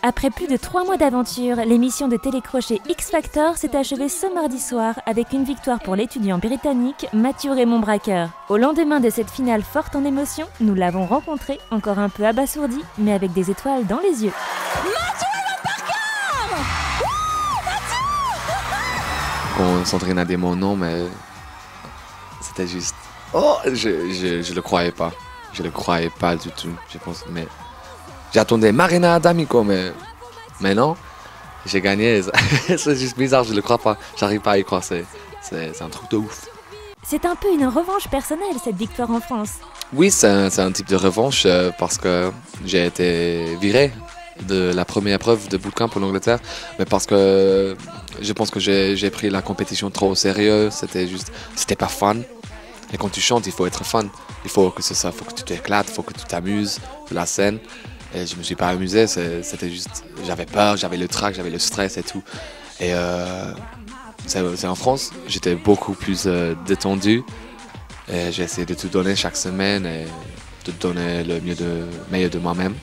Après plus de 3 mois d'aventure, l'émission de télécrochet X Factor s'est achevée ce mardi soir avec une victoire pour l'étudiant britannique Matthew Raymond Bracker. Au lendemain de cette finale forte en émotion, nous l'avons rencontré, encore un peu abasourdi, mais avec des étoiles dans les yeux. Matthew Raymond Bracker! Quand Sandrine a dit mon nom, mais c'était juste... Oh, je le croyais pas. Je le croyais pas du tout, je pense, mais... J'attendais Marina D'Amico, mais non, j'ai gagné. C'est juste bizarre, je le crois pas. J'arrive pas à y croire, c'est un truc de ouf. C'est un peu une revanche personnelle, cette victoire en France. Oui, c'est un type de revanche parce que j'ai été viré de la première épreuve de bootcamp pour l'Angleterre, mais parce que je pense que j'ai pris la compétition trop au sérieux, c'était pas fun. Et quand tu chantes, il faut être fun. Il faut que c'est ça, il faut que tu t'éclates, il faut que tu t'amuses de la scène. Et je me suis pas amusé, c'était juste, j'avais peur, j'avais le trac, j'avais le stress et tout. Et c'est en France, j'étais beaucoup plus détendu. Et j'ai essayé de tout donner chaque semaine et de donner le meilleur de moi-même.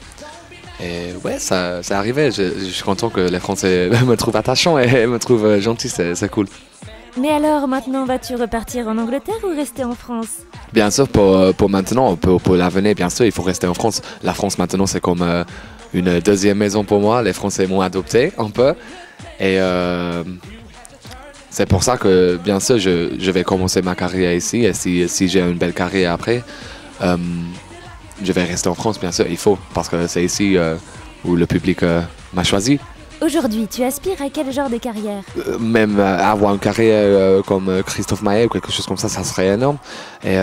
Et ouais, ça c'est arrivé. Je suis content que les Français me trouvent attachant et me trouvent gentil, c'est cool. Mais alors, maintenant, vas-tu repartir en Angleterre ou rester en France? Bien sûr, pour maintenant, pour l'avenir, bien sûr, il faut rester en France. La France, maintenant, c'est comme une deuxième maison pour moi. Les Français m'ont adopté un peu. Et c'est pour ça que, bien sûr, je vais commencer ma carrière ici. Et si j'ai une belle carrière après, je vais rester en France, bien sûr, il faut. Parce que c'est ici où le public m'a choisi. Aujourd'hui, tu aspires à quel genre de carrière? Même avoir une carrière comme Christophe Maé ou quelque chose comme ça serait énorme. Et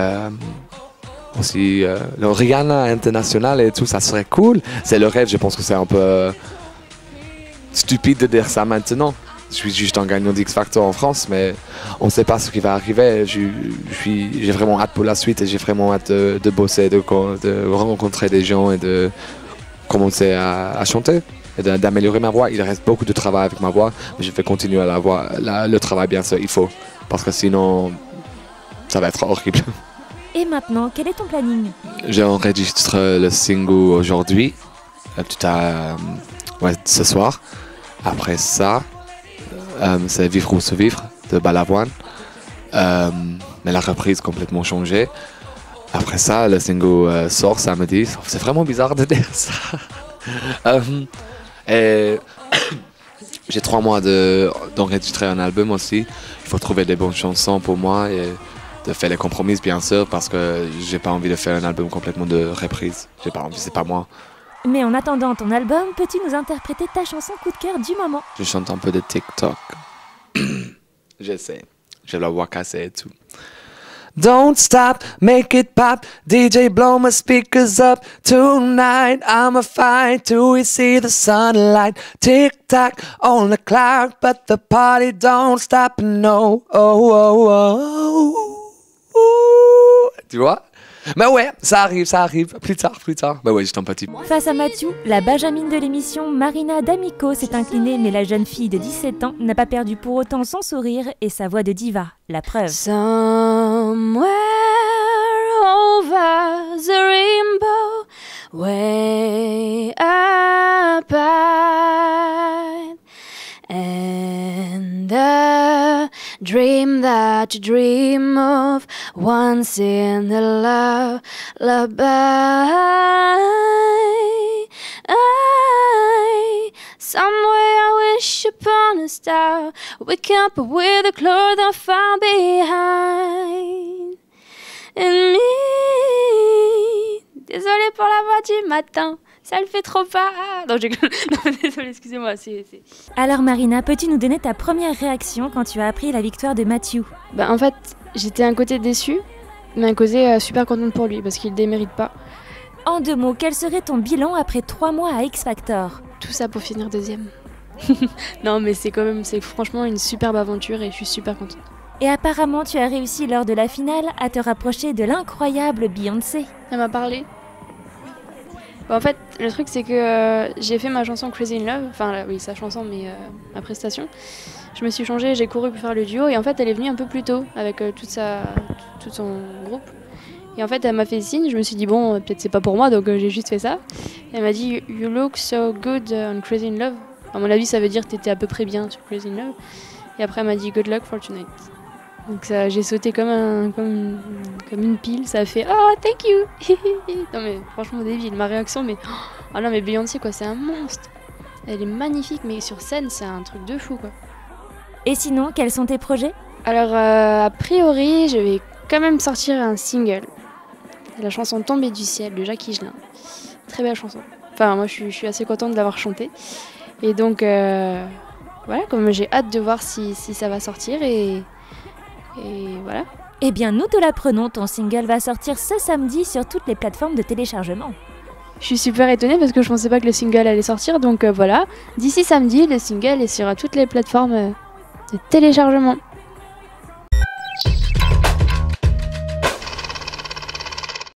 aussi le Rihanna international et tout, ça serait cool. C'est le rêve, je pense que c'est un peu stupide de dire ça maintenant. Je suis juste un gagnant d'X Factor en France, mais on ne sait pas ce qui va arriver. J'ai vraiment hâte pour la suite et j'ai vraiment hâte de bosser, de rencontrer des gens et de commencer à chanter. Et d'améliorer ma voix. Il reste beaucoup de travail avec ma voix, mais je vais continuer à le travail, bien sûr, il faut. Parce que sinon, ça va être horrible. Et maintenant, quel est ton planning? J'enregistre le single aujourd'hui, ce soir. Après ça, c'est Vivre ou se vivre de Balavoine. Mais la reprise complètement changée. Après ça, le single sort samedi. C'est vraiment bizarre de dire ça. Et j'ai 3 mois d'enregistrer un album aussi. Il faut trouver des bonnes chansons pour moi et de faire les compromis, bien sûr, parce que j'ai pas envie de faire un album complètement de reprise. J'ai pas envie, c'est pas moi. Mais en attendant ton album, peux-tu nous interpréter ta chanson coup de cœur du moment? Je chante un peu de TikTok. J'essaie. J'ai la voix cassée et tout. Don't stop, make it pop. DJ, blow my speakers up. Tonight, I'ma fight till we see the sunlight. Tick tock on the clock, but the party don't stop. No, oh, oh, oh, oh. Tu vois? Mais ouais, ça arrive. Plus tard. Bah ouais, j'étais un petit. Face à Matthew, la benjamine de l'émission Marina D'Amico s'est inclinée, mais la jeune fille de 17 ans n'a pas perdu pour autant son sourire et sa voix de diva. La preuve. Somewhere over the rainbow, way up high, and the dream that you dream of once in a lullaby. Somewhere I wish upon a star, wake up with the clothes I found behind. And me. Désolée pour la voix du matin, ça le fait trop pas. Non, désolée, excusez-moi. Alors Marina, peux-tu nous donner ta première réaction quand tu as appris la victoire de Matthew? En fait, j'étais un côté déçue, mais un côté super contente pour lui, parce qu'il ne démérite pas. En 2 mots, quel serait ton bilan après 3 mois à X Factor? Tout ça pour finir 2e. Non, mais c'est franchement une superbe aventure et je suis super contente. Et apparemment, tu as réussi lors de la finale à te rapprocher de l'incroyable Beyoncé. Elle m'a parlé. En fait, le truc c'est que j'ai fait ma chanson Crazy in Love, enfin oui sa chanson mais ma prestation. Je me suis changée, j'ai couru pour faire le duo et en fait elle est venue un peu plus tôt avec tout son groupe. Et en fait, elle m'a fait signe, je me suis dit, bon, peut-être c'est pas pour moi, donc j'ai juste fait ça. Et elle m'a dit, You look so good on Crazy in Love. À mon avis, ça veut dire que t'étais à peu près bien sur Crazy in Love. Et après, elle m'a dit, Good luck for tonight. Donc j'ai sauté comme une pile, ça a fait, oh, thank you. Non mais franchement, débile, ma réaction, mais... Oh non, mais Beyoncé, quoi, c'est un monstre. Elle est magnifique, mais sur scène, c'est un truc de fou, quoi. Et sinon, quels sont tes projets? Alors, a priori, je vais quand même sortir un single. La chanson Tombée du ciel de Jacques Higelin. Très belle chanson. Enfin, moi, je suis assez contente de l'avoir chantée. Et donc, voilà, comme j'ai hâte de voir si ça va sortir et voilà. Eh bien, nous te l'apprenons, ton single va sortir ce samedi sur toutes les plateformes de téléchargement. Je suis super étonnée parce que je pensais pas que le single allait sortir. Donc voilà, d'ici samedi, le single est sur toutes les plateformes de téléchargement.